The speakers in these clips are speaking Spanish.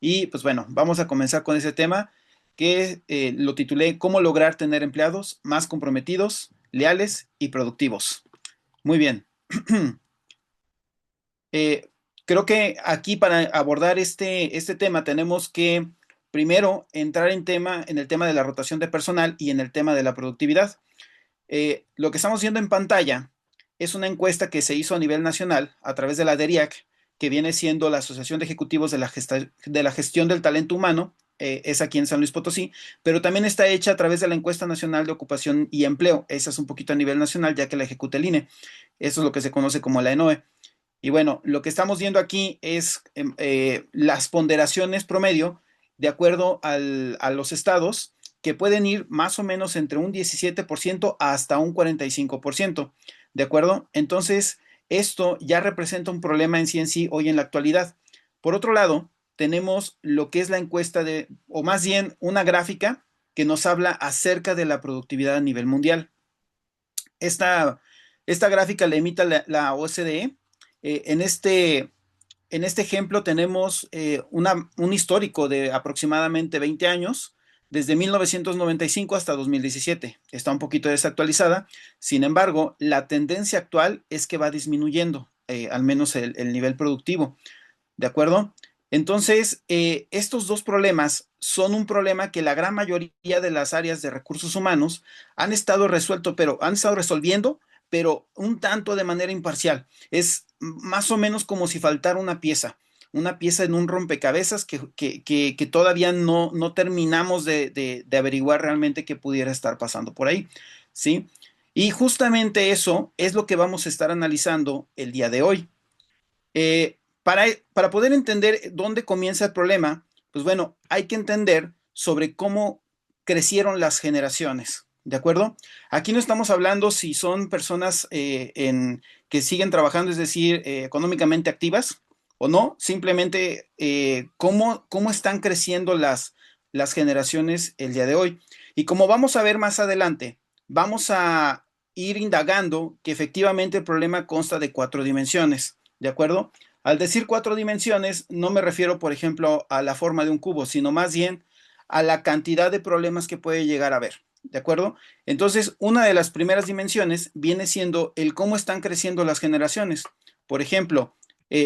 Y pues bueno, vamos a comenzar con ese tema que lo titulé ¿Cómo lograr tener empleados más comprometidos, leales y productivos? Muy bien. Eh, Creo que aquí para abordar este tema tenemos que primero entrar en el tema de la rotación de personal y en el tema de la productividad. Lo que estamos viendo en pantalla es una encuesta que se hizo a nivel nacional a través de la DERIAC, que viene siendo la Asociación de Ejecutivos de la Gestión del Talento Humano, es aquí en San Luis Potosí, pero también está hecha a través de la Encuesta Nacional de Ocupación y Empleo. Esa es un poquito a nivel nacional, ya que la ejecuta el INE. Eso es lo que se conoce como la ENOE. Y bueno, lo que estamos viendo aquí es las ponderaciones promedio de acuerdo a los estados que pueden ir más o menos entre un 17% hasta un 45%. ¿De acuerdo? Entonces, esto ya representa un problema en sí hoy en la actualidad. Por otro lado, tenemos lo que es la encuesta o más bien una gráfica que nos habla acerca de la productividad a nivel mundial. Esta, esta gráfica la emite la OCDE. En este ejemplo tenemos un histórico de aproximadamente 20 años, desde 1995 hasta 2017. Está un poquito desactualizada. Sin embargo, la tendencia actual es que va disminuyendo, al menos el nivel productivo. ¿De acuerdo? Entonces, estos dos problemas son un problema que la gran mayoría de las áreas de recursos humanos han estado resolviendo, pero un tanto de manera imparcial. Es más o menos como si faltara una pieza en un rompecabezas que todavía no terminamos de averiguar realmente qué pudiera estar pasando por ahí, ¿sí? Y justamente eso es lo que vamos a estar analizando el día de hoy. Para poder entender dónde comienza el problema, pues bueno, hay que entender sobre cómo crecieron las generaciones, ¿de acuerdo? Aquí no estamos hablando si son personas que siguen trabajando, es decir, económicamente activas o no, simplemente cómo están creciendo las generaciones el día de hoy. Y como vamos a ver más adelante, vamos a ir indagando que efectivamente el problema consta de cuatro dimensiones. ¿De acuerdo? Al decir cuatro dimensiones, no me refiero, por ejemplo, a la forma de un cubo, sino más bien a la cantidad de problemas que puede llegar a haber. ¿De acuerdo? Entonces, una de las primeras dimensiones viene siendo el cómo están creciendo las generaciones. Por ejemplo,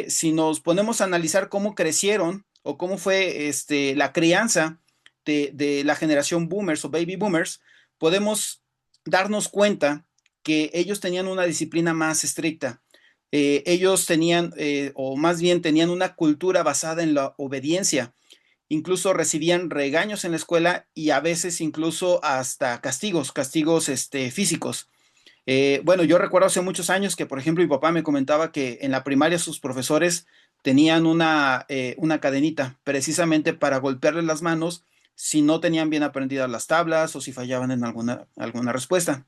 si nos ponemos a analizar cómo crecieron o cómo fue la crianza de la generación boomers o baby boomers, podemos darnos cuenta que ellos tenían una disciplina más estricta. Ellos tenían, o más bien tenían una cultura basada en la obediencia. Incluso recibían regaños en la escuela y a veces incluso hasta castigos físicos. Bueno, yo recuerdo hace muchos años que, por ejemplo, mi papá me comentaba que en la primaria sus profesores tenían una cadenita precisamente para golpearles las manos si no tenían bien aprendidas las tablas o si fallaban en alguna respuesta.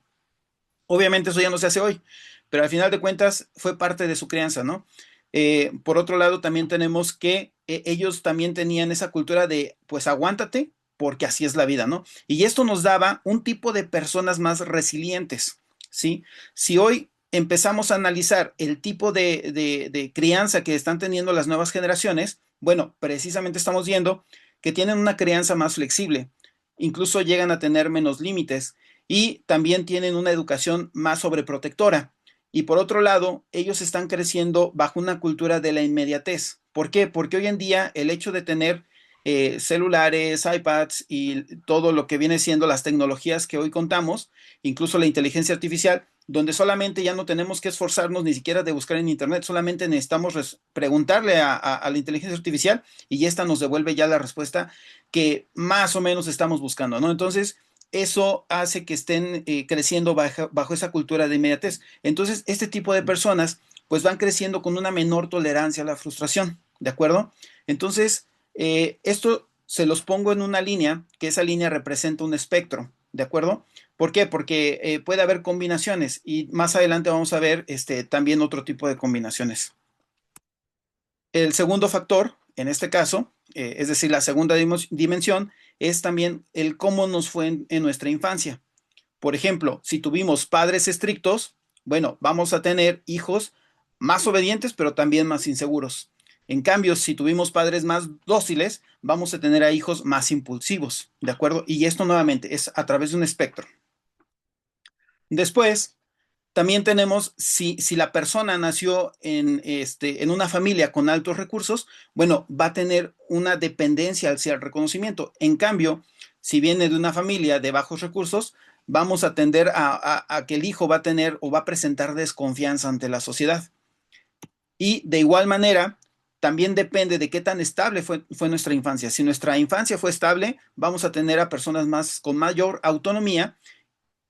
Obviamente eso ya no se hace hoy, pero al final de cuentas fue parte de su crianza, ¿no? Por otro lado, también tenemos que ellos también tenían esa cultura de, pues aguántate, porque así es la vida, ¿no? Y esto nos daba un tipo de personas más resilientes, ¿sí? Si hoy empezamos a analizar el tipo de crianza que están teniendo las nuevas generaciones, bueno, precisamente estamos viendo que tienen una crianza más flexible, incluso llegan a tener menos límites y también tienen una educación más sobreprotectora. Y por otro lado, ellos están creciendo bajo una cultura de la inmediatez. ¿Por qué? Porque hoy en día el hecho de tener celulares, iPads y todo lo que viene siendo las tecnologías que hoy contamos, incluso la inteligencia artificial, donde solamente ya no tenemos que esforzarnos ni siquiera de buscar en Internet, solamente necesitamos preguntarle a la inteligencia artificial y esta nos devuelve ya la respuesta que más o menos estamos buscando, ¿no? Entonces, eso hace que estén creciendo bajo esa cultura de inmediatez. Entonces, este tipo de personas pues van creciendo con una menor tolerancia a la frustración, ¿de acuerdo? Entonces, esto se los pongo en una línea, que esa línea representa un espectro, ¿de acuerdo? ¿Por qué? Porque puede haber combinaciones y más adelante vamos a ver también otro tipo de combinaciones. El segundo factor, en este caso, es decir, la segunda dimensión, es también el cómo nos fue en nuestra infancia. Por ejemplo, si tuvimos padres estrictos, bueno, vamos a tener hijos más obedientes, pero también más inseguros. En cambio, si tuvimos padres más dóciles, vamos a tener a hijos más impulsivos, ¿de acuerdo? Y esto nuevamente es a través de un espectro. Después, también tenemos, si la persona nació en una familia con altos recursos, bueno, va a tener una dependencia hacia el reconocimiento. En cambio, si viene de una familia de bajos recursos, vamos a tender a que el hijo va a tener o va a presentar desconfianza ante la sociedad. Y de igual manera, también depende de qué tan estable fue nuestra infancia. Si nuestra infancia fue estable, vamos a tener a personas con mayor autonomía.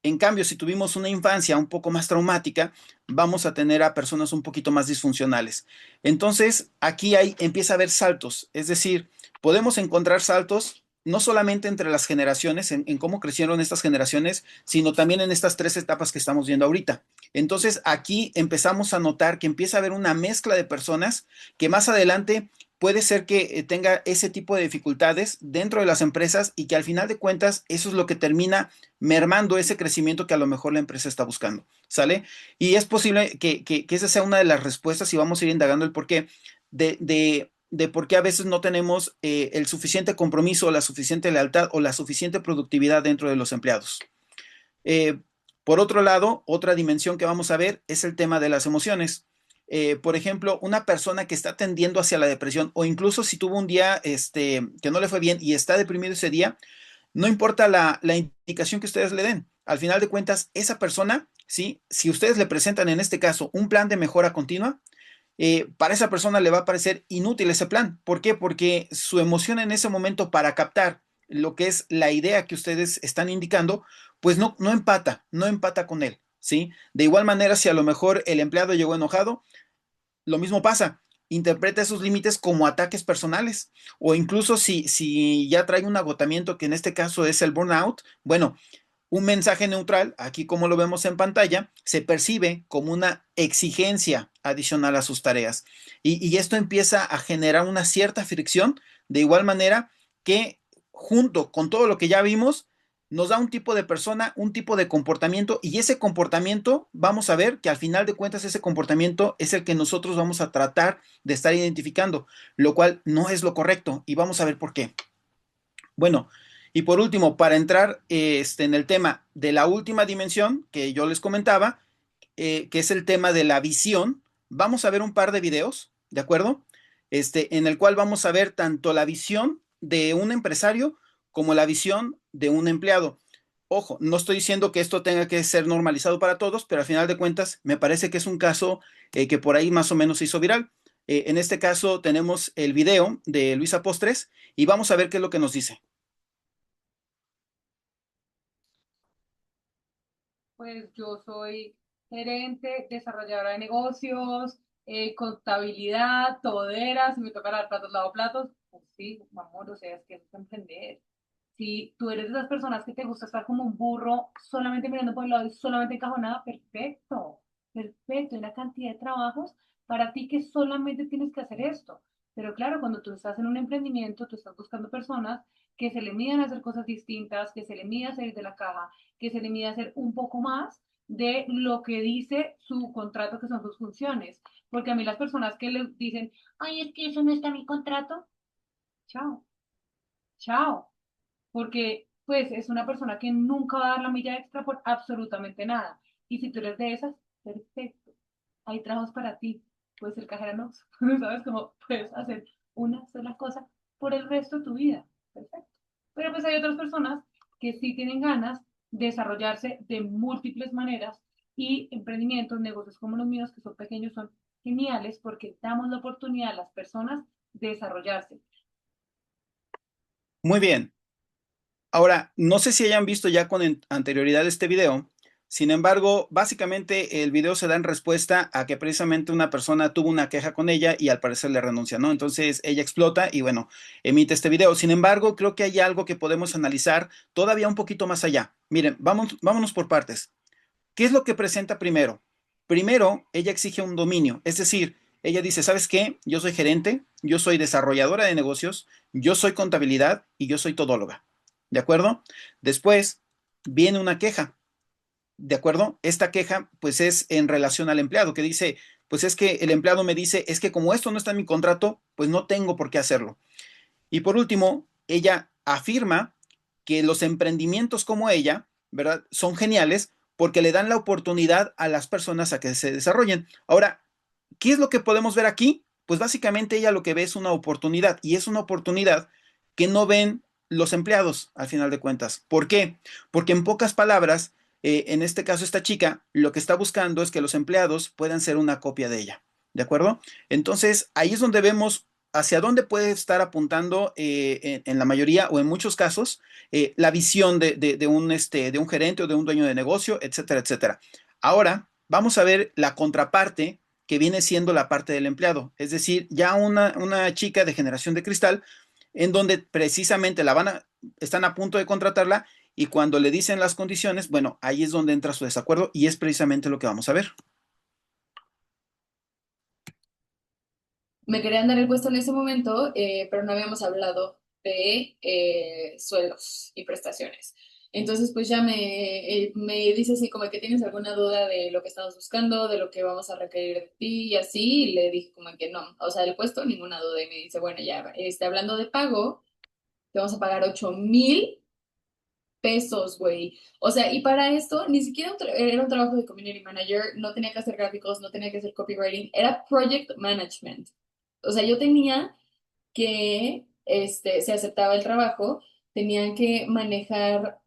En cambio, si tuvimos una infancia un poco más traumática, vamos a tener a personas un poquito más disfuncionales. Entonces, aquí empieza a haber saltos, es decir, podemos encontrar saltos no solamente entre las generaciones, en cómo crecieron estas generaciones, sino también en estas tres etapas que estamos viendo ahorita. Entonces, aquí empezamos a notar que empieza a haber una mezcla de personas que más adelante puede ser que tenga ese tipo de dificultades dentro de las empresas y que al final de cuentas eso es lo que termina mermando ese crecimiento que a lo mejor la empresa está buscando, ¿sale? Y es posible que esa sea una de las respuestas y vamos a ir indagando el porqué de por qué a veces no tenemos el suficiente compromiso, la suficiente lealtad o la suficiente productividad dentro de los empleados. Eh, por otro lado, otra dimensión que vamos a ver es el tema de las emociones. Por ejemplo, una persona que está tendiendo hacia la depresión o incluso si tuvo un día que no le fue bien y está deprimido ese día, no importa la indicación que ustedes le den. Al final de cuentas, esa persona, ¿sí? Si ustedes le presentan en este caso un plan de mejora continua, para esa persona le va a parecer inútil ese plan. ¿Por qué? Porque su emoción en ese momento para captar lo que es la idea que ustedes están indicando, pues no empata con él, ¿sí? De igual manera, si a lo mejor el empleado llegó enojado, lo mismo pasa. Interpreta esos límites como ataques personales o incluso si ya trae un agotamiento, que en este caso es el burnout, bueno, un mensaje neutral, aquí como lo vemos en pantalla, se percibe como una exigencia adicional a sus tareas. Y esto empieza a generar una cierta fricción, de igual manera que junto con todo lo que ya vimos, nos da un tipo de persona, un tipo de comportamiento, y ese comportamiento, vamos a ver que al final de cuentas ese comportamiento es el que nosotros vamos a tratar de estar identificando, lo cual no es lo correcto, y vamos a ver por qué. Bueno, y por último, para entrar en el tema de la última dimensión que yo les comentaba, que es el tema de la visión, vamos a ver un par de videos, ¿de acuerdo? En el cual vamos a ver tanto la visión de un empresario como la visión de un empleado. Ojo, no estoy diciendo que esto tenga que ser normalizado para todos, pero al final de cuentas me parece que es un caso que por ahí más o menos se hizo viral. En este caso tenemos el video de Luisa Postres y vamos a ver qué es lo que nos dice. Pues yo soy gerente, desarrolladora de negocios, contabilidad, todera, si me toca lavar platos, lavo platos, pues sí, amor, o sea, es que es emprender. Si tú eres de esas personas que te gusta estar como un burro, solamente mirando por el lado y solamente encajonada, perfecto, perfecto, hay una cantidad de trabajos para ti que solamente tienes que hacer esto. Pero claro, cuando tú estás en un emprendimiento, tú estás buscando personas que se le midan a hacer cosas distintas, que se le mida a salir de la caja, que se le mida a hacer un poco más de lo que dice su contrato, que son sus funciones. Porque a mí las personas que les dicen, ay, es que eso no está en mi contrato, chao, chao, porque pues es una persona que nunca va a dar la milla extra por absolutamente nada. Y si tú eres de esas, perfecto, hay trabajos para ti, puedes ser cajera, no, sabes cómo puedes hacer una sola cosa por el resto de tu vida, perfecto. Pero pues hay otras personas que sí tienen ganas de desarrollarse de múltiples maneras y emprendimientos, negocios como los míos, que son pequeños, son geniales porque damos la oportunidad a las personas de desarrollarse. Muy bien. Ahora, no sé si hayan visto ya con anterioridad este video. Sin embargo, básicamente el video se da en respuesta a que precisamente una persona tuvo una queja con ella y al parecer le renuncia, ¿no? Entonces ella explota y bueno, emite este video. Sin embargo, creo que hay algo que podemos analizar todavía un poquito más allá. Miren, vámonos por partes. ¿Qué es lo que presenta primero? Primero, ella exige un dominio, es decir, ella dice, ¿sabes qué? Yo soy gerente, yo soy desarrolladora de negocios, yo soy contabilidad y yo soy todóloga. ¿De acuerdo? Después viene una queja. ¿De acuerdo? Esta queja pues es en relación al empleado que dice, pues es que el empleado me dice, es que como esto no está en mi contrato, pues no tengo por qué hacerlo. Y por último, ella afirma que los emprendimientos como ella, ¿verdad? Son geniales porque le dan la oportunidad a las personas a que se desarrollen. Ahora, ¿qué es lo que podemos ver aquí? Pues básicamente ella lo que ve es una oportunidad y es una oportunidad que no ven los empleados al final de cuentas. ¿Por qué? Porque en pocas palabras, en este caso esta chica, lo que está buscando es que los empleados puedan ser una copia de ella. ¿De acuerdo? Entonces, ahí es donde vemos hacia dónde puede estar apuntando en la mayoría o en muchos casos la visión de un gerente o de un dueño de negocio, etcétera, etcétera. Ahora, vamos a ver la contraparte que viene siendo la parte del empleado, es decir, ya una chica de generación de cristal, en donde precisamente están a punto de contratarla y cuando le dicen las condiciones, bueno, ahí es donde entra su desacuerdo y es precisamente lo que vamos a ver. Me querían dar el puesto en ese momento, pero no habíamos hablado de sueldos y prestaciones. Entonces, pues ya me dice así como que tienes alguna duda de lo que estamos buscando, de lo que vamos a requerir de ti y así, y le dije como que no, o sea, del puesto ninguna duda y me dice, bueno, ya, hablando de pago, te vamos a pagar 8,000 pesos, güey. O sea, y para esto ni siquiera era un trabajo de community manager, no tenía que hacer gráficos, no tenía que hacer copywriting, era project management. O sea, yo tenía que, se aceptaba el trabajo, tenían que manejar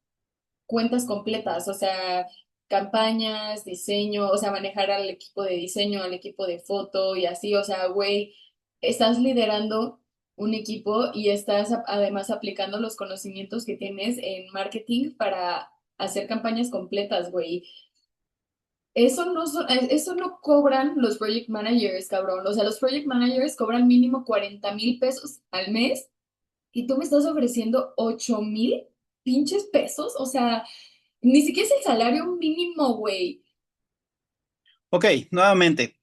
cuentas completas, o sea, campañas, diseño, o sea, manejar al equipo de diseño, al equipo de foto y así, o sea, güey, estás liderando un equipo y estás además aplicando los conocimientos que tienes en marketing para hacer campañas completas, güey. Eso no cobran los project managers, cabrón. O sea, los project managers cobran mínimo 40,000 pesos al mes y tú me estás ofreciendo 8,000 pinches pesos. O sea, ni siquiera es el salario mínimo, güey. Ok, nuevamente,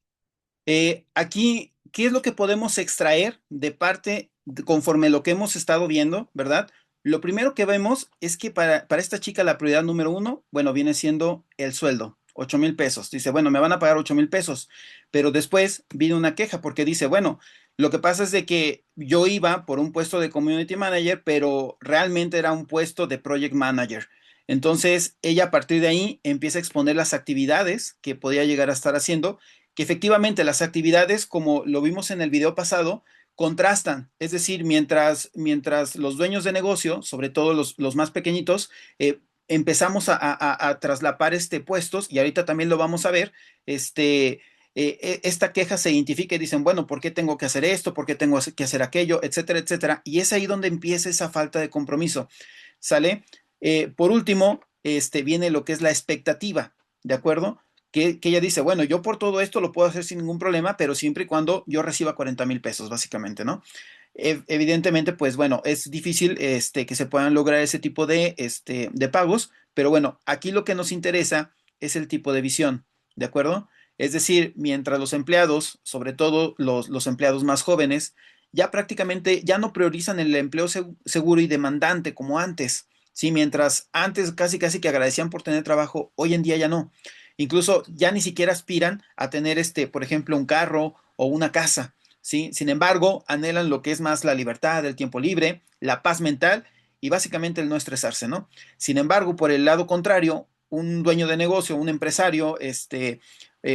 aquí, ¿qué es lo que podemos extraer de parte, conforme lo que hemos estado viendo, ¿verdad? Lo primero que vemos es que para esta chica la prioridad número uno, bueno, viene siendo el sueldo, 8,000 pesos. Dice, bueno, me van a pagar 8,000 pesos, pero después viene una queja porque dice, bueno, lo que pasa es de que yo iba por un puesto de community manager, pero realmente era un puesto de project manager. Entonces, ella a partir de ahí empieza a exponer las actividades que podía llegar a estar haciendo que efectivamente las actividades, como lo vimos en el video pasado, contrastan. Es decir, mientras los dueños de negocio, sobre todo los más pequeñitos, empezamos a traslapar puestos, y ahorita también lo vamos a ver, esta queja se identifica y dicen, bueno, ¿por qué tengo que hacer esto? ¿Por qué tengo que hacer aquello? Etcétera, etcétera. Y es ahí donde empieza esa falta de compromiso. ¿Sale? Por último, viene lo que es la expectativa, ¿de acuerdo? Que ella dice, bueno, yo por todo esto lo puedo hacer sin ningún problema, pero siempre y cuando yo reciba 40,000 pesos, básicamente, ¿no? Evidentemente, pues bueno, es difícil que se puedan lograr ese tipo de pagos, pero bueno, aquí lo que nos interesa es el tipo de visión, ¿de acuerdo? Es decir, mientras los empleados, sobre todo los empleados más jóvenes, ya prácticamente ya no priorizan el empleo seguro y demandante como antes, ¿sí? Mientras antes casi casi que agradecían por tener trabajo, hoy en día ya no. Incluso ya ni siquiera aspiran a tener por ejemplo, un carro o una casa, ¿sí? Sin embargo, anhelan lo que es más la libertad, el tiempo libre, la paz mental y básicamente el no estresarse, ¿no? Sin embargo, por el lado contrario, un dueño de negocio, un empresario,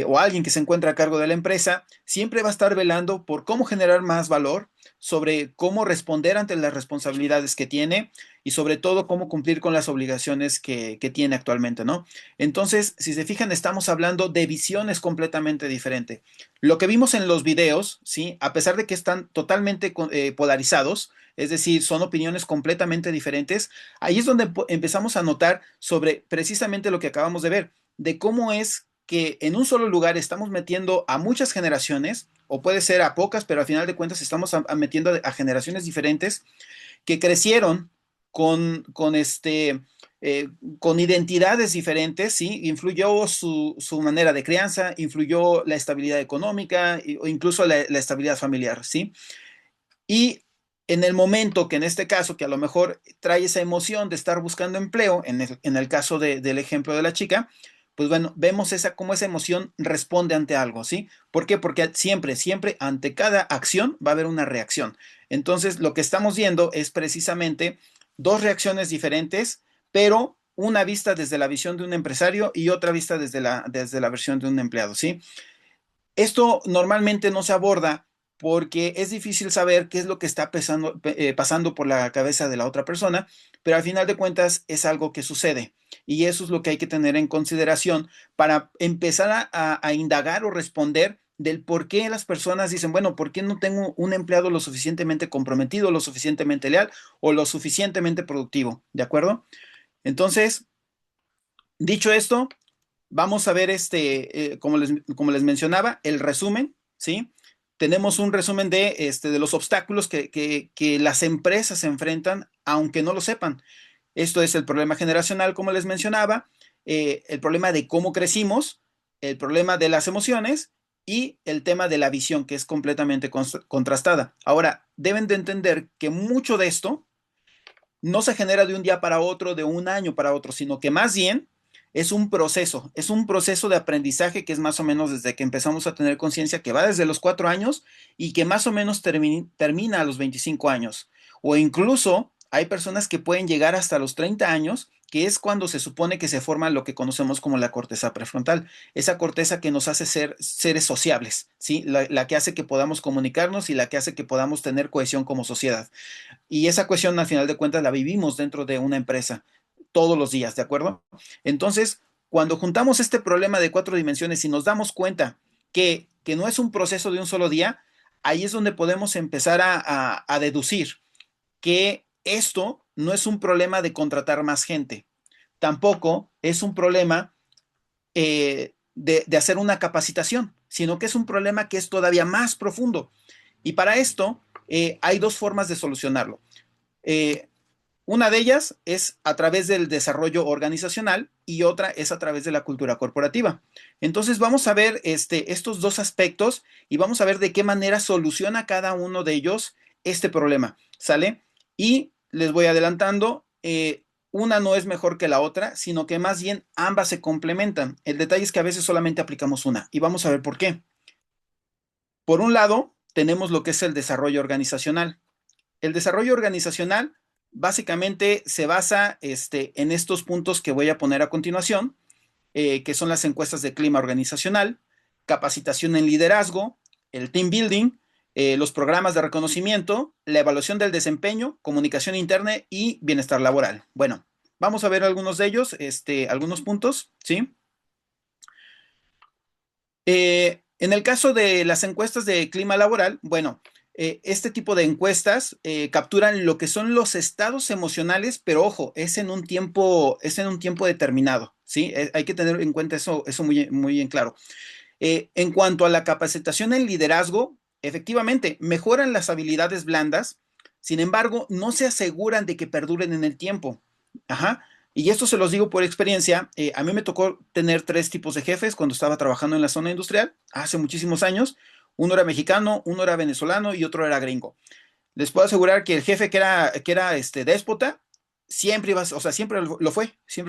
o alguien que se encuentra a cargo de la empresa, siempre va a estar velando por cómo generar más valor, sobre cómo responder ante las responsabilidades que tiene y sobre todo cómo cumplir con las obligaciones que tiene actualmente, ¿no? Entonces, si se fijan, estamos hablando de visiones completamente diferentes. Lo que vimos en los videos, ¿sí? A pesar de que están totalmente polarizados, es decir, son opiniones completamente diferentes, ahí es donde empezamos a notar sobre precisamente lo que acabamos de ver, de cómo es que en un solo lugar estamos metiendo a muchas generaciones, o puede ser a pocas, pero al final de cuentas estamos metiendo a generaciones diferentes que crecieron con con identidades diferentes, ¿sí? Influyó su manera de crianza, influyó la estabilidad económica o incluso la estabilidad familiar, ¿sí? Y en el momento que en este caso, que a lo mejor trae esa emoción de estar buscando empleo, en el caso del ejemplo de la chica, pues bueno, vemos cómo esa emoción responde ante algo, ¿sí? ¿Por qué? Porque siempre ante cada acción va a haber una reacción. Entonces, lo que estamos viendo es precisamente dos reacciones diferentes, pero una vista desde la visión de un empresario y otra vista desde la versión de un empleado, ¿sí? Esto normalmente no se aborda porque es difícil saber qué es lo que está pasando por la cabeza de la otra persona, pero al final de cuentas es algo que sucede y eso es lo que hay que tener en consideración para empezar a indagar o responder del por qué las personas dicen, bueno, ¿por qué no tengo un empleado lo suficientemente comprometido, lo suficientemente leal o lo suficientemente productivo? ¿De acuerdo? Entonces, dicho esto, vamos a ver como les mencionaba, el resumen, ¿sí? Tenemos un resumen de los obstáculos que las empresas se enfrentan, aunque no lo sepan. Esto es el problema generacional, como les mencionaba, el problema de cómo crecimos, el problema de las emociones y el tema de la visión, que es completamente contrastada. Ahora, deben de entender que mucho de esto no se genera de un día para otro, de un año para otro, sino que más bien es un proceso de aprendizaje que es más o menos desde que empezamos a tener conciencia, que va desde los 4 años y que más o menos termina a los 25 años. O incluso hay personas que pueden llegar hasta los 30 años, que es cuando se supone que se forma lo que conocemos como la corteza prefrontal, esa corteza que nos hace ser seres sociables, ¿sí? La que hace que podamos comunicarnos y la que hace que podamos tener cohesión como sociedad. Y esa cuestión, al final de cuentas, la vivimos dentro de una empresa todos los días, ¿de acuerdo? Entonces, cuando juntamos este problema de 4 dimensiones y nos damos cuenta que no es un proceso de un solo día, ahí es donde podemos empezar a deducir que esto no es un problema de contratar más gente, tampoco es un problema de hacer una capacitación, sino que es un problema que es todavía más profundo. Y para esto hay dos formas de solucionarlo. Eh, una de ellas es a través del desarrollo organizacional y otra es a través de la cultura corporativa. Entonces vamos a ver estos dos aspectos y vamos a ver de qué manera soluciona cada uno de ellos este problema, ¿sale? Y les voy adelantando, una no es mejor que la otra, sino que más bien ambas se complementan. El detalle es que a veces solamente aplicamos una y vamos a ver por qué. Por un lado, tenemos lo que es el desarrollo organizacional. El desarrollo organizacional básicamente se basa en estos puntos que voy a poner a continuación, que son las encuestas de clima organizacional, capacitación en liderazgo, el team building, los programas de reconocimiento, la evaluación del desempeño, comunicación interna y bienestar laboral. Bueno, vamos a ver algunos de ellos, algunos puntos, ¿sí? En el caso de las encuestas de clima laboral, bueno, este tipo de encuestas capturan lo que son los estados emocionales, pero ojo, es en un tiempo determinado, ¿sí? Hay que tener en cuenta eso muy, muy bien claro. En cuanto a la capacitación en liderazgo, efectivamente, mejoran las habilidades blandas, sin embargo, no se aseguran de que perduren en el tiempo. Ajá. Y esto se los digo por experiencia. A mí me tocó tener 3 tipos de jefes cuando estaba trabajando en la zona industrial, hace muchísimos años. Uno era mexicano, uno era venezolano y otro era gringo. Les puedo asegurar que el jefe que era déspota, siempre iba, o sea, siempre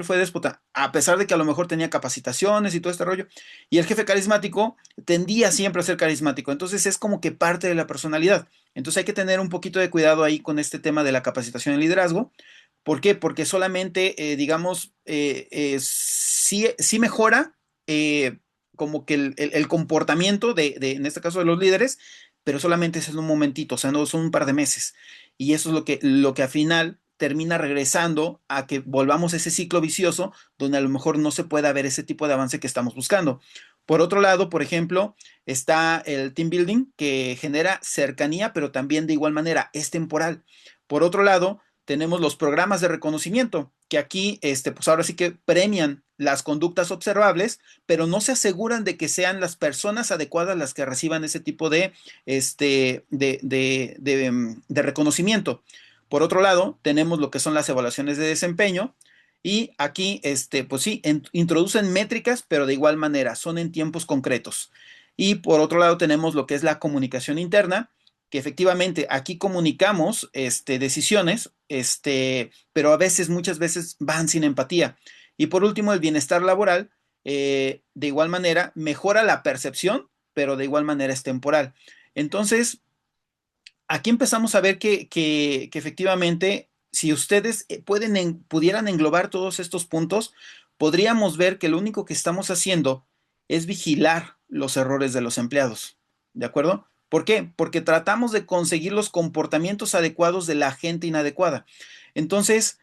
fue déspota, a pesar de que a lo mejor tenía capacitaciones y todo este rollo. Y el jefe carismático tendía siempre a ser carismático. Entonces es como que parte de la personalidad. Entonces hay que tener un poquito de cuidado ahí con este tema de la capacitación en liderazgo. ¿Por qué? Porque solamente, digamos, sí mejora como que el comportamiento en este caso, de los líderes, pero solamente es en un momentito, o sea, no son un par de meses. Y eso es lo que al final termina regresando a que volvamos a ese ciclo vicioso donde a lo mejor no se pueda ver ese tipo de avance que estamos buscando. Por otro lado, por ejemplo, está el team building que genera cercanía, pero también de igual manera es temporal. Por otro lado, tenemos los programas de reconocimiento, que aquí, pues ahora sí que premian las conductas observables, pero no se aseguran de que sean las personas adecuadas las que reciban ese tipo de reconocimiento. Por otro lado, tenemos lo que son las evaluaciones de desempeño, y aquí, pues sí, introducen métricas, pero de igual manera, son en tiempos concretos. Y por otro lado, tenemos lo que es la comunicación interna, que efectivamente aquí comunicamos decisiones, pero a veces, muchas veces van sin empatía. Y por último, el bienestar laboral, de igual manera mejora la percepción, pero de igual manera es temporal. Entonces, aquí empezamos a ver que efectivamente, si ustedes pudieran englobar todos estos puntos, podríamos ver que lo único que estamos haciendo es vigilar los errores de los empleados. ¿De acuerdo? ¿Por qué? Porque tratamos de conseguir los comportamientos adecuados de la gente inadecuada. Entonces,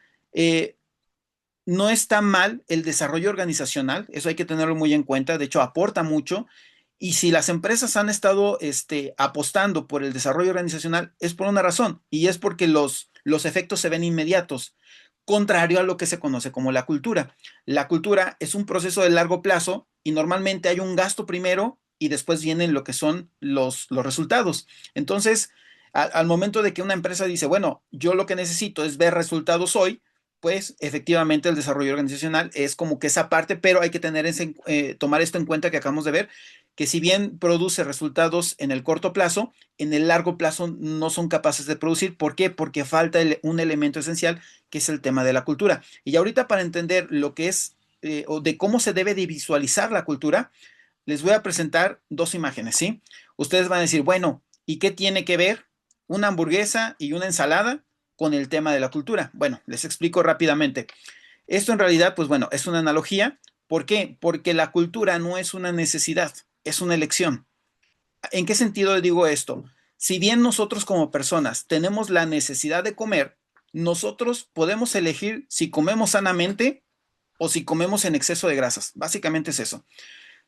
no está mal el desarrollo organizacional, eso hay que tenerlo muy en cuenta, de hecho aporta mucho, y si las empresas han estado apostando por el desarrollo organizacional es por una razón, y es porque los efectos se ven inmediatos, contrario a lo que se conoce como la cultura. La cultura es un proceso de largo plazo y normalmente hay un gasto primero y después vienen lo que son los resultados. Entonces, al momento de que una empresa dice, bueno, yo lo que necesito es ver resultados hoy, pues efectivamente el desarrollo organizacional es como que esa parte, pero hay que tomar esto en cuenta que acabamos de ver, que si bien produce resultados en el corto plazo, en el largo plazo no son capaces de producir. ¿Por qué? Porque falta un elemento esencial, que es el tema de la cultura. Y ahorita para entender lo que es o de cómo se debe de visualizar la cultura, les voy a presentar dos imágenes, ¿sí? Ustedes van a decir, bueno, ¿y qué tiene que ver una hamburguesa y una ensalada con el tema de la cultura? Bueno, les explico rápidamente. Esto en realidad, pues bueno, es una analogía. ¿Por qué? Porque la cultura no es una necesidad, es una elección. ¿En qué sentido digo esto? Si bien nosotros como personas tenemos la necesidad de comer, nosotros podemos elegir si comemos sanamente o si comemos en exceso de grasas. Básicamente es eso.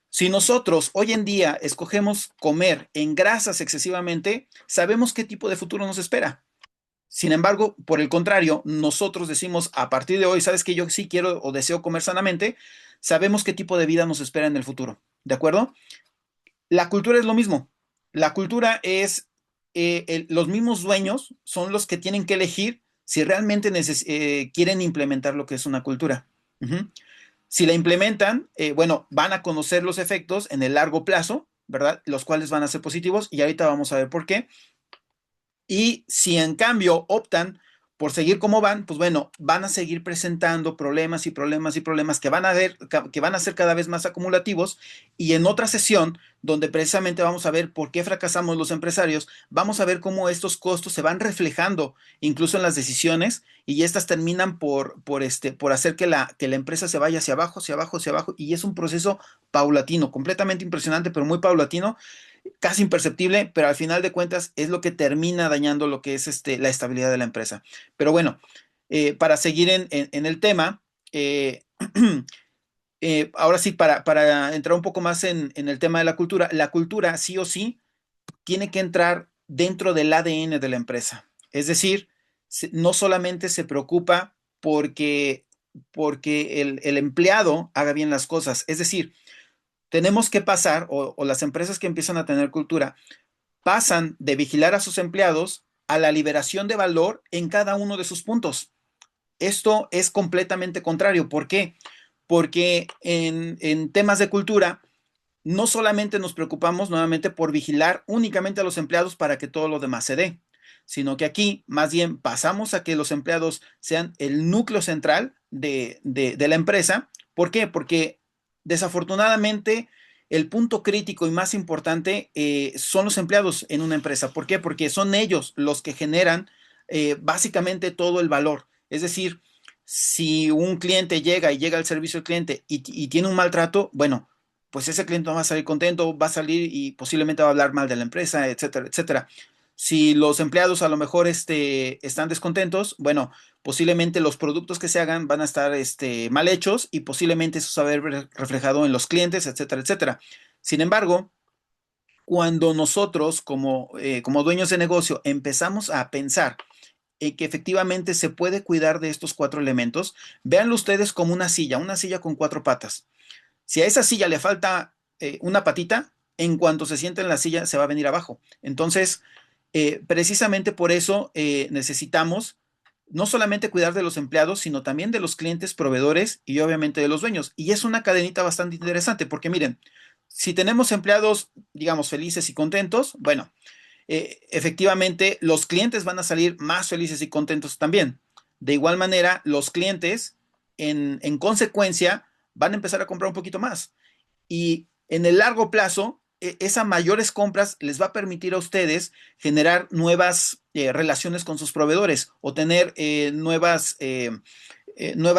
Si nosotros hoy en día escogemos comer en grasas excesivamente, sabemos qué tipo de futuro nos espera. Sin embargo, por el contrario, nosotros decimos a partir de hoy, sabes que yo sí quiero o deseo comer sanamente, sabemos qué tipo de vida nos espera en el futuro. ¿De acuerdo? La cultura es lo mismo. La cultura es, los mismos dueños son los que tienen que elegir si realmente quieren implementar lo que es una cultura. Ujú. Si la implementan, bueno, van a conocer los efectos en el largo plazo, ¿verdad? Los cuales van a ser positivos y ahorita vamos a ver por qué. Y si en cambio optan por seguir como van, pues bueno, van a seguir presentando problemas y problemas y problemas que van a ser cada vez más acumulativos. Y en otra sesión, donde precisamente vamos a ver por qué fracasamos los empresarios, vamos a ver cómo estos costos se van reflejando incluso en las decisiones y estas terminan por hacer que la empresa se vaya hacia abajo, hacia abajo, hacia abajo. Y es un proceso paulatino, completamente impresionante, pero muy paulatino, casi imperceptible, pero al final de cuentas es lo que termina dañando lo que es la estabilidad de la empresa. Pero bueno, para seguir en el tema, ahora sí, para entrar un poco más en el tema de la cultura sí o sí tiene que entrar dentro del ADN de la empresa. Es decir, no solamente se preocupa porque el empleado haga bien las cosas, es decir, tenemos que pasar, o las empresas que empiezan a tener cultura, pasan de vigilar a sus empleados a la liberación de valor en cada uno de sus puntos. Esto es completamente contrario. ¿Por qué? Porque en temas de cultura no solamente nos preocupamos nuevamente por vigilar únicamente a los empleados para que todo lo demás se dé, sino que aquí más bien pasamos a que los empleados sean el núcleo central de la empresa. ¿Por qué? Porque desafortunadamente el punto crítico y más importante son los empleados en una empresa. ¿Por qué? Porque son ellos los que generan básicamente todo el valor. Es decir, si un cliente llega al servicio al cliente y tiene un maltrato, bueno, pues ese cliente no va a salir contento, va a salir y posiblemente va a hablar mal de la empresa, etcétera, etcétera. Si los empleados a lo mejor están descontentos, bueno, posiblemente los productos que se hagan van a estar mal hechos y posiblemente eso se va a ver reflejado en los clientes, etcétera, etcétera. Sin embargo, cuando nosotros como dueños de negocio empezamos a pensar que efectivamente se puede cuidar de estos cuatro elementos, véanlo ustedes como una silla con cuatro patas. Si a esa silla le falta una patita, en cuanto se sienta en la silla se va a venir abajo. Entonces, precisamente por eso necesitamos no solamente cuidar de los empleados, sino también de los clientes, proveedores y obviamente de los dueños. Y es una cadenita bastante interesante porque miren, si tenemos empleados, digamos, felices y contentos, bueno, efectivamente los clientes van a salir más felices y contentos también. De igual manera, los clientes, en consecuencia, van a empezar a comprar un poquito más. Y en el largo plazo, esas mayores compras les va a permitir a ustedes generar nuevas relaciones con sus proveedores o tener nuevas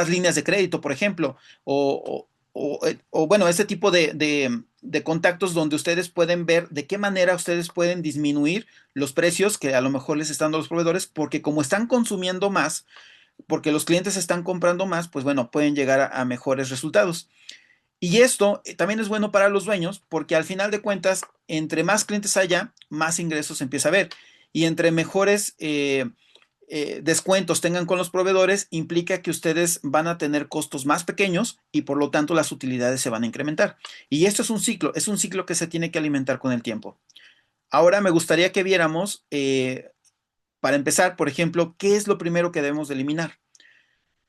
líneas de crédito, por ejemplo, bueno, este tipo de contactos donde ustedes pueden ver de qué manera ustedes pueden disminuir los precios que a lo mejor les están dando los proveedores, porque como están consumiendo más, porque los clientes están comprando más, pues bueno, pueden llegar a mejores resultados. Y esto también es bueno para los dueños porque al final de cuentas, entre más clientes haya, más ingresos empieza a haber. Y entre mejores descuentos tengan con los proveedores, implica que ustedes van a tener costos más pequeños y por lo tanto las utilidades se van a incrementar. Y esto es un ciclo que se tiene que alimentar con el tiempo. Ahora me gustaría que viéramos, para empezar, por ejemplo, qué es lo primero que debemos de eliminar.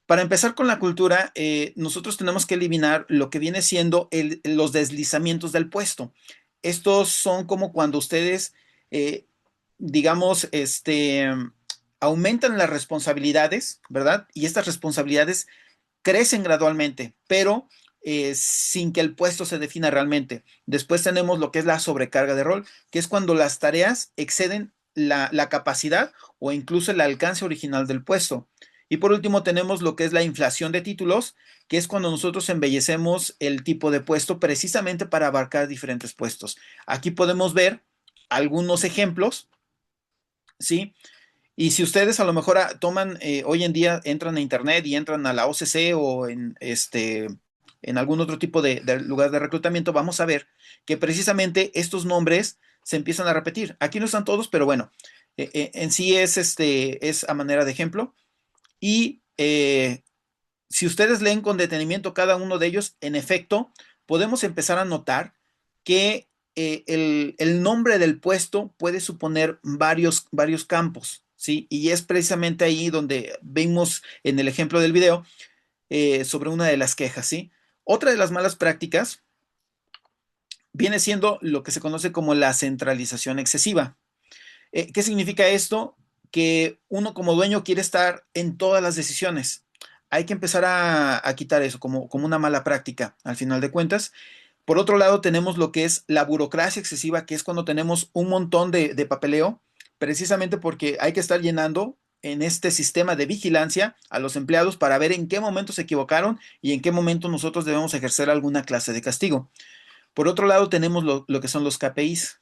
Para empezar con la cultura, nosotros tenemos que eliminar lo que viene siendo los deslizamientos del puesto. Estos son como cuando ustedes, eh, digamos, aumentan las responsabilidades, ¿verdad? Y estas responsabilidades crecen gradualmente, pero sin que el puesto se defina realmente. Después tenemos lo que es la sobrecarga de rol, que es cuando las tareas exceden la capacidad o incluso el alcance original del puesto. Y por último tenemos lo que es la inflación de títulos, que es cuando nosotros embellecemos el tipo de puesto precisamente para abarcar diferentes puestos. Aquí podemos ver algunos ejemplos, ¿sí? Y si ustedes a lo mejor toman, hoy en día entran a internet y entran a la OCC o en algún otro tipo de lugar de reclutamiento, vamos a ver que precisamente estos nombres se empiezan a repetir. Aquí no están todos, pero bueno, en sí es a manera de ejemplo. Y si ustedes leen con detenimiento cada uno de ellos, en efecto, podemos empezar a notar que el nombre del puesto puede suponer varios campos, ¿sí? Y es precisamente ahí donde vimos en el ejemplo del video sobre una de las quejas, ¿sí? Otra de las malas prácticas viene siendo lo que se conoce como la centralización excesiva. ¿Qué significa esto? Que uno como dueño quiere estar en todas las decisiones. Hay que empezar a quitar eso como una mala práctica, al final de cuentas. Por otro lado, tenemos lo que es la burocracia excesiva, que es cuando tenemos un montón de papeleo, precisamente porque hay que estar llenando en este sistema de vigilancia a los empleados para ver en qué momento se equivocaron y en qué momento nosotros debemos ejercer alguna clase de castigo. Por otro lado, tenemos lo que son los KPIs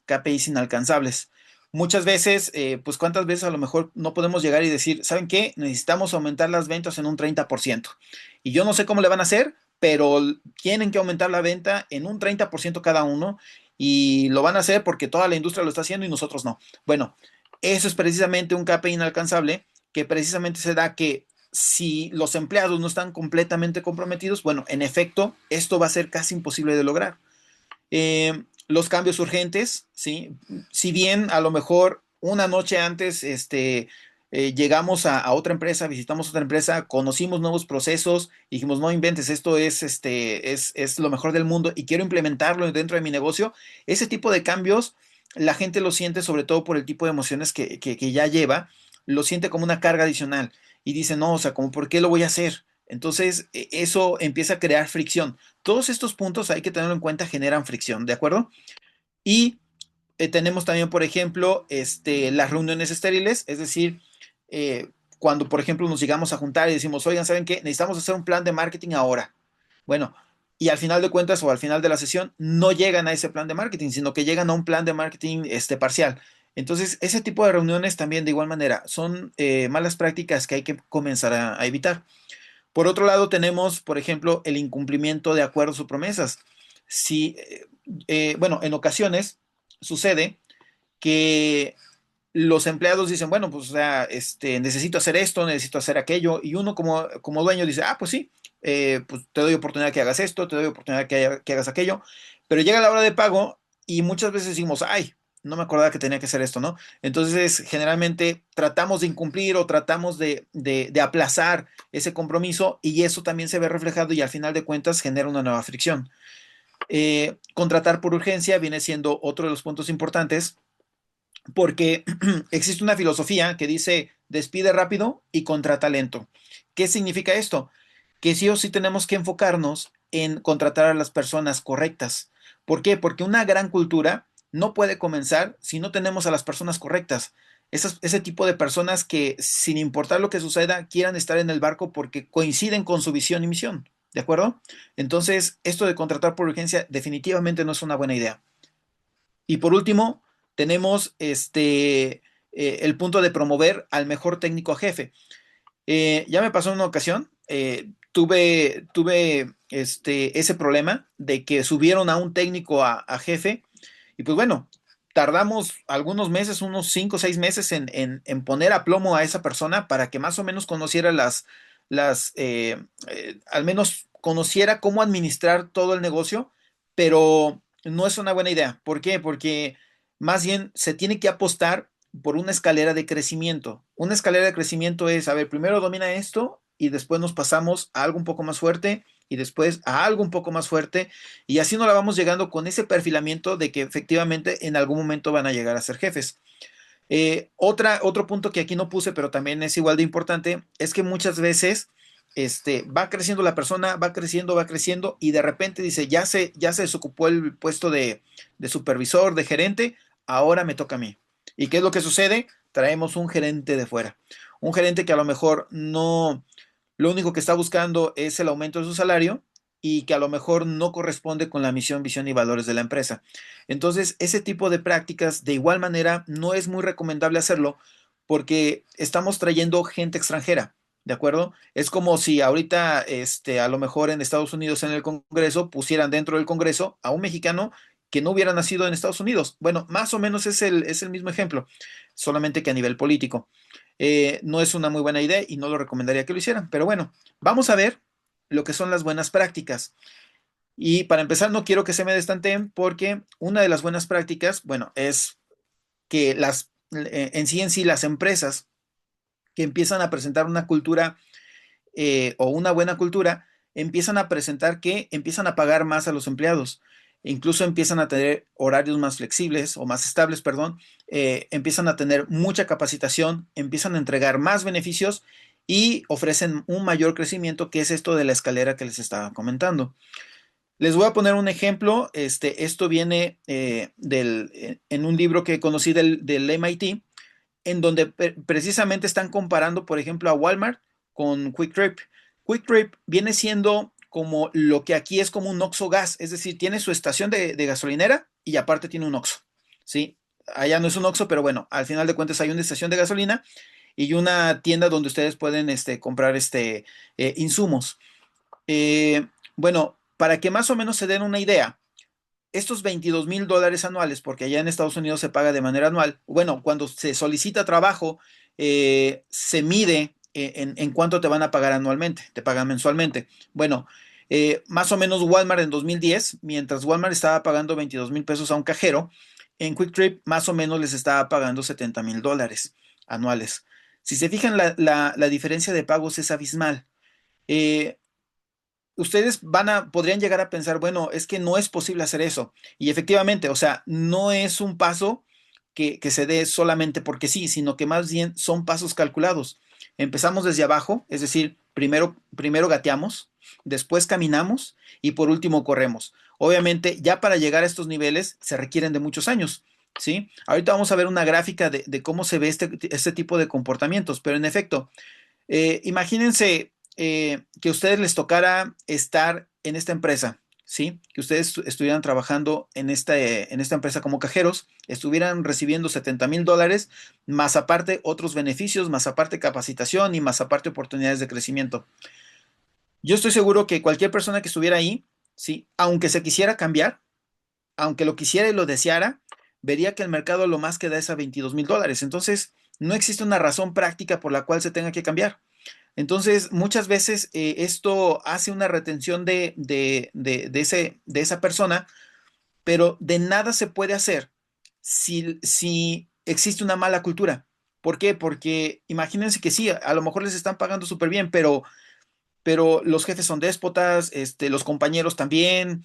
inalcanzables. Muchas veces, pues cuántas veces a lo mejor no podemos llegar y decir, ¿saben qué? Necesitamos aumentar las ventas en un 30%. Y yo no sé cómo le van a hacer, pero tienen que aumentar la venta en un 30% cada uno y lo van a hacer porque toda la industria lo está haciendo y nosotros no. Bueno, eso es precisamente un KPI inalcanzable que precisamente se da que si los empleados no están completamente comprometidos, bueno, en efecto, esto va a ser casi imposible de lograr. Los cambios urgentes, ¿sí? Si bien a lo mejor una noche antes llegamos a otra empresa, visitamos otra empresa, conocimos nuevos procesos y dijimos, no inventes, esto es lo mejor del mundo y quiero implementarlo dentro de mi negocio, ese tipo de cambios la gente lo siente sobre todo por el tipo de emociones que ya lleva, lo siente como una carga adicional y dice, no, o sea, como, ¿por qué lo voy a hacer? Entonces, eso empieza a crear fricción. Todos estos puntos hay que tenerlo en cuenta, generan fricción, ¿de acuerdo? Y tenemos también, por ejemplo, las reuniones estériles, es decir, cuando, por ejemplo, nos llegamos a juntar y decimos, oigan, ¿saben qué? Necesitamos hacer un plan de marketing ahora. Bueno, y al final de cuentas o al final de la sesión no llegan a ese plan de marketing, sino que llegan a un plan de marketing parcial. Entonces, ese tipo de reuniones también de igual manera son malas prácticas que hay que comenzar a evitar. Por otro lado, tenemos, por ejemplo, el incumplimiento de acuerdos o promesas. Si, bueno, en ocasiones sucede que los empleados dicen, bueno, pues, o sea, necesito hacer esto, necesito hacer aquello, y uno como dueño dice, ah, pues sí, pues te doy oportunidad que hagas esto, te doy oportunidad que hagas aquello, pero llega la hora de pago y muchas veces decimos, ay, no me acordaba que tenía que hacer esto, ¿no? Entonces, generalmente tratamos de incumplir o tratamos de aplazar ese compromiso y eso también se ve reflejado y al final de cuentas genera una nueva fricción. Contratar por urgencia viene siendo otro de los puntos importantes porque existe una filosofía que dice despide rápido y contrata lento. ¿Qué significa esto? Que sí o sí tenemos que enfocarnos en contratar a las personas correctas. ¿Por qué? Porque una gran cultura no puede comenzar si no tenemos a las personas correctas. Ese tipo de personas que, sin importar lo que suceda, quieran estar en el barco porque coinciden con su visión y misión. ¿De acuerdo? Entonces, esto de contratar por urgencia definitivamente no es una buena idea. Y por último, tenemos el punto de promover al mejor técnico a jefe. Ya me pasó en una ocasión, tuve ese problema de que subieron a un técnico a jefe y pues bueno, tardamos algunos meses, unos 5 o 6 meses en poner a plomo a esa persona para que más o menos conociera al menos conociera cómo administrar todo el negocio, pero no es una buena idea. ¿Por qué? Porque más bien se tiene que apostar por una escalera de crecimiento. Una escalera de crecimiento es, a ver, primero domina esto y después nos pasamos a algo un poco más fuerte y después a algo un poco más fuerte y así nos la vamos llegando con ese perfilamiento de que efectivamente en algún momento van a llegar a ser jefes. Otro punto que aquí no puse, pero también es igual de importante, es que muchas veces va creciendo la persona, va creciendo y de repente dice, ya se desocupó el puesto de supervisor, de gerente, ahora me toca a mí. ¿Y qué es lo que sucede? Traemos un gerente de fuera. Un gerente que a lo mejor no, lo único que está buscando es el aumento de su salario y que a lo mejor no corresponde con la misión, visión y valores de la empresa. Entonces, ese tipo de prácticas, de igual manera, no es muy recomendable hacerlo porque estamos trayendo gente extranjera, ¿de acuerdo? Es como si ahorita, a lo mejor en Estados Unidos, en el Congreso, pusieran dentro del Congreso a un mexicano que no hubiera nacido en Estados Unidos. Bueno, más o menos es el mismo ejemplo, solamente que a nivel político. No es una muy buena idea y no lo recomendaría que lo hicieran. Pero bueno, vamos a ver lo que son las buenas prácticas. Y para empezar, no quiero que se me destanteen porque una de las buenas prácticas, bueno, es que en sí las empresas que empiezan a presentar una cultura o una buena cultura, empiezan a presentar que empiezan a pagar más a los empleados. Incluso empiezan a tener horarios más flexibles o más estables, perdón, empiezan a tener mucha capacitación, empiezan a entregar más beneficios y ofrecen un mayor crecimiento, que es esto de la escalera que les estaba comentando. Les voy a poner un ejemplo. Esto viene en un libro que conocí del MIT, en donde precisamente están comparando, por ejemplo, a Walmart con Quick Trip. Quick Trip viene siendo como lo que aquí es como un Oxxo Gas, es decir, tiene su estación de gasolinera y aparte tiene un Oxxo, ¿sí? Allá no es un Oxxo, pero bueno, al final de cuentas hay una estación de gasolina y una tienda donde ustedes pueden comprar insumos. Bueno, para que más o menos se den una idea, estos $22,000 anuales, porque allá en Estados Unidos se paga de manera anual, bueno, cuando se solicita trabajo, se mide en cuánto te van a pagar anualmente, te pagan mensualmente. Bueno, más o menos Walmart en 2010, mientras Walmart estaba pagando $22,000 a un cajero, en Quick Trip más o menos les estaba pagando $70,000 anuales. Si se fijan, la diferencia de pagos es abismal. Eh, Ustedes podrían llegar a pensar, bueno, es que no es posible hacer eso. Y efectivamente, o sea, no es un paso que se dé solamente porque sí, sino que más bien son pasos calculados. Empezamos desde abajo, es decir, primero gateamos, después caminamos y por último corremos. Obviamente, ya para llegar a estos niveles se requieren de muchos años. ¿Sí? Ahorita vamos a ver una gráfica de cómo se ve este tipo de comportamientos, pero en efecto, imagínense que a ustedes les tocara estar en esta empresa, ¿sí? Que ustedes estuvieran trabajando en esta empresa como cajeros, estuvieran recibiendo $70,000, más aparte otros beneficios, más aparte capacitación y más aparte oportunidades de crecimiento. Yo estoy seguro que cualquier persona que estuviera ahí, ¿sí? Aunque se quisiera cambiar, aunque lo quisiera y lo deseara, vería que el mercado lo más que da es a $22,000. Entonces, no existe una razón práctica por la cual se tenga que cambiar. Entonces, muchas veces esto hace una retención de esa persona, pero de nada se puede hacer si existe una mala cultura. ¿Por qué? Porque imagínense que sí, a lo mejor les están pagando súper bien, pero los jefes son déspotas, los compañeros también,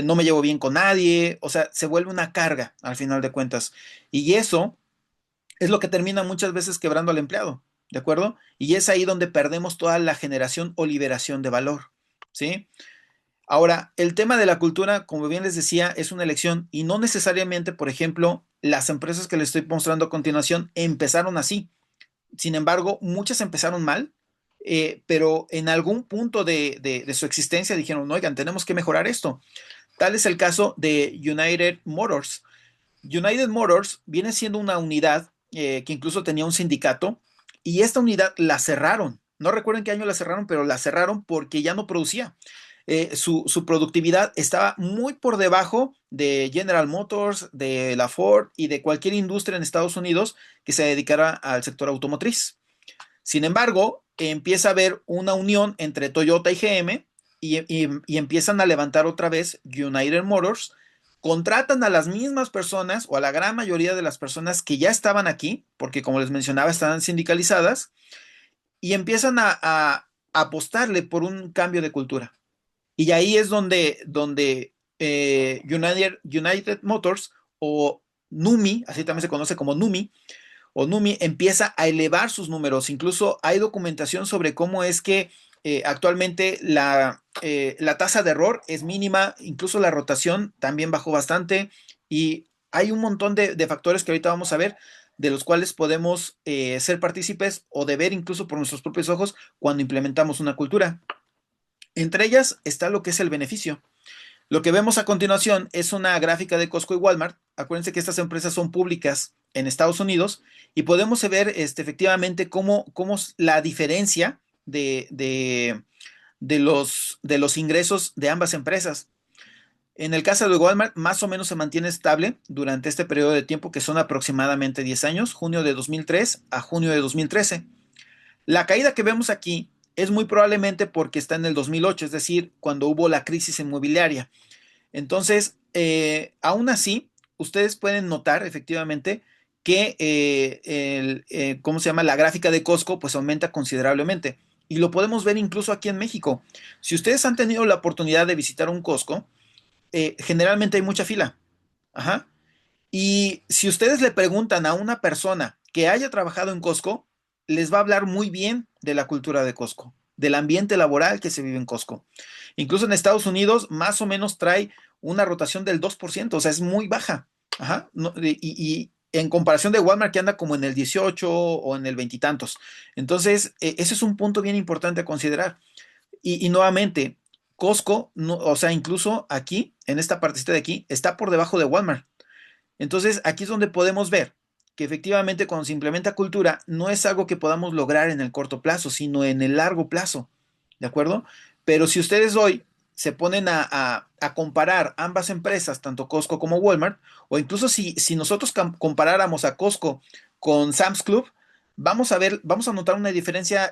no me llevo bien con nadie, o sea, se vuelve una carga al final de cuentas. Y eso es lo que termina muchas veces quebrando al empleado, ¿de acuerdo? Y es ahí donde perdemos toda la generación o liberación de valor, ¿sí? Ahora, el tema de la cultura, como bien les decía, es una elección y no necesariamente, por ejemplo, las empresas que les estoy mostrando a continuación empezaron así. Sin embargo, muchas empezaron mal, pero en algún punto de su existencia dijeron, oigan, tenemos que mejorar esto. Tal es el caso de United Motors. United Motors viene siendo una unidad que incluso tenía un sindicato y esta unidad la cerraron. No recuerdo en qué año la cerraron, pero la cerraron porque ya no producía. Su productividad estaba muy por debajo de General Motors, de la Ford y de cualquier industria en Estados Unidos que se dedicara al sector automotriz. Sin embargo, empieza a haber una unión entre Toyota y GM y empiezan a levantar otra vez United Motors, contratan a las mismas personas o a la gran mayoría de las personas que ya estaban aquí, porque como les mencionaba, estaban sindicalizadas, y empiezan a apostarle por un cambio de cultura. Y ahí es donde United Motors o NUMI, así también se conoce como NUMI, o NUMI empieza a elevar sus números. Incluso hay documentación sobre cómo es que actualmente la tasa de error es mínima, incluso la rotación también bajó bastante y hay un montón de factores que ahorita vamos a ver de los cuales podemos ser partícipes o de ver incluso por nuestros propios ojos cuando implementamos una cultura. Entre ellas está lo que es el beneficio. Lo que vemos a continuación es una gráfica de Costco y Walmart. Acuérdense que estas empresas son públicas en Estados Unidos y podemos ver efectivamente cómo la diferencia de los ingresos de ambas empresas. En el caso de Walmart, más o menos se mantiene estable durante este periodo de tiempo, que son aproximadamente 10 años, junio de 2003 a junio de 2013. La caída que vemos aquí es muy probablemente porque está en el 2008, es decir, cuando hubo la crisis inmobiliaria. Entonces, aún así, ustedes pueden notar efectivamente que ¿cómo se llama? La gráfica de Costco pues aumenta considerablemente. Y lo podemos ver incluso aquí en México. Si ustedes han tenido la oportunidad de visitar un Costco, generalmente hay mucha fila. Ajá. Y si ustedes le preguntan a una persona que haya trabajado en Costco, les va a hablar muy bien de la cultura de Costco, del ambiente laboral que se vive en Costco. Incluso en Estados Unidos, más o menos trae una rotación del 2%, o sea, es muy baja. Ajá. Y en comparación de Walmart, que anda como en el 18 o en el veintitantos. Entonces, ese es un punto bien importante a considerar. Y nuevamente, Costco, no, o sea, incluso aquí, en esta partecita de aquí, está por debajo de Walmart. Entonces, aquí es donde podemos ver que efectivamente cuando se implementa cultura no es algo que podamos lograr en el corto plazo, sino en el largo plazo, ¿de acuerdo? Pero si ustedes hoy se ponen a comparar ambas empresas, tanto Costco como Walmart, o incluso si nosotros comparáramos a Costco con Sam's Club, vamos a notar una diferencia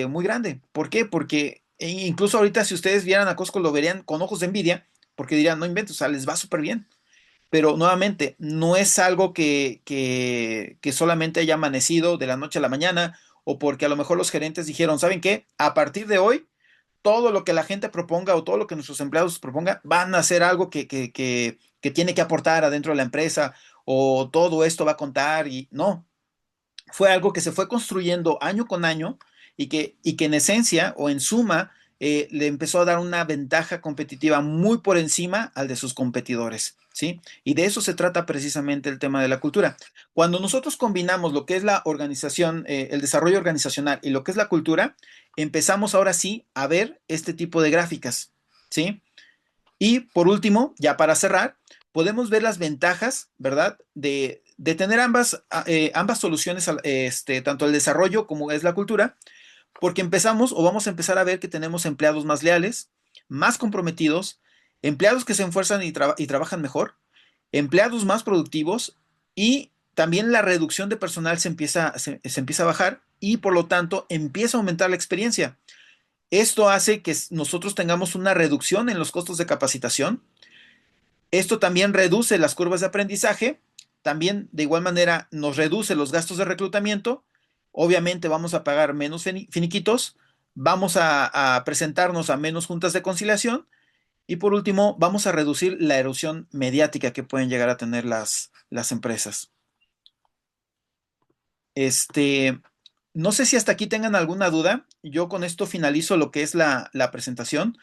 muy grande. ¿Por qué? Porque incluso ahorita si ustedes vieran a Costco lo verían con ojos de envidia, porque dirían, no inventes, o sea, les va súper bien. Pero nuevamente, no es algo que solamente haya amanecido de la noche a la mañana o porque a lo mejor los gerentes dijeron, ¿saben qué? A partir de hoy, todo lo que la gente proponga o todo lo que nuestros empleados propongan van a hacer algo que tiene que aportar adentro de la empresa o todo esto va a contar y no, fue algo que se fue construyendo año con año y que en esencia o en suma le empezó a dar una ventaja competitiva muy por encima al de sus competidores, ¿sí? Y de eso se trata precisamente el tema de la cultura. Cuando nosotros combinamos lo que es la organización, el desarrollo organizacional y lo que es la cultura, empezamos ahora sí a ver este tipo de gráficas, ¿sí? Y por último, ya para cerrar, podemos ver las ventajas, ¿verdad? De tener ambas soluciones, tanto el desarrollo como es la cultura, porque empezamos o vamos a empezar a ver que tenemos empleados más leales, más comprometidos, empleados que se esfuerzan y trabajan mejor, empleados más productivos y también la reducción de personal se empieza a bajar y por lo tanto empieza a aumentar la experiencia. Esto hace que nosotros tengamos una reducción en los costos de capacitación. Esto también reduce las curvas de aprendizaje. También, de igual manera, nos reduce los gastos de reclutamiento. Obviamente vamos a pagar menos finiquitos. Vamos a presentarnos a menos juntas de conciliación. Y por último, vamos a reducir la erosión mediática que pueden llegar a tener las empresas. Este, no sé si hasta aquí tengan alguna duda. Yo con esto finalizo lo que es la presentación.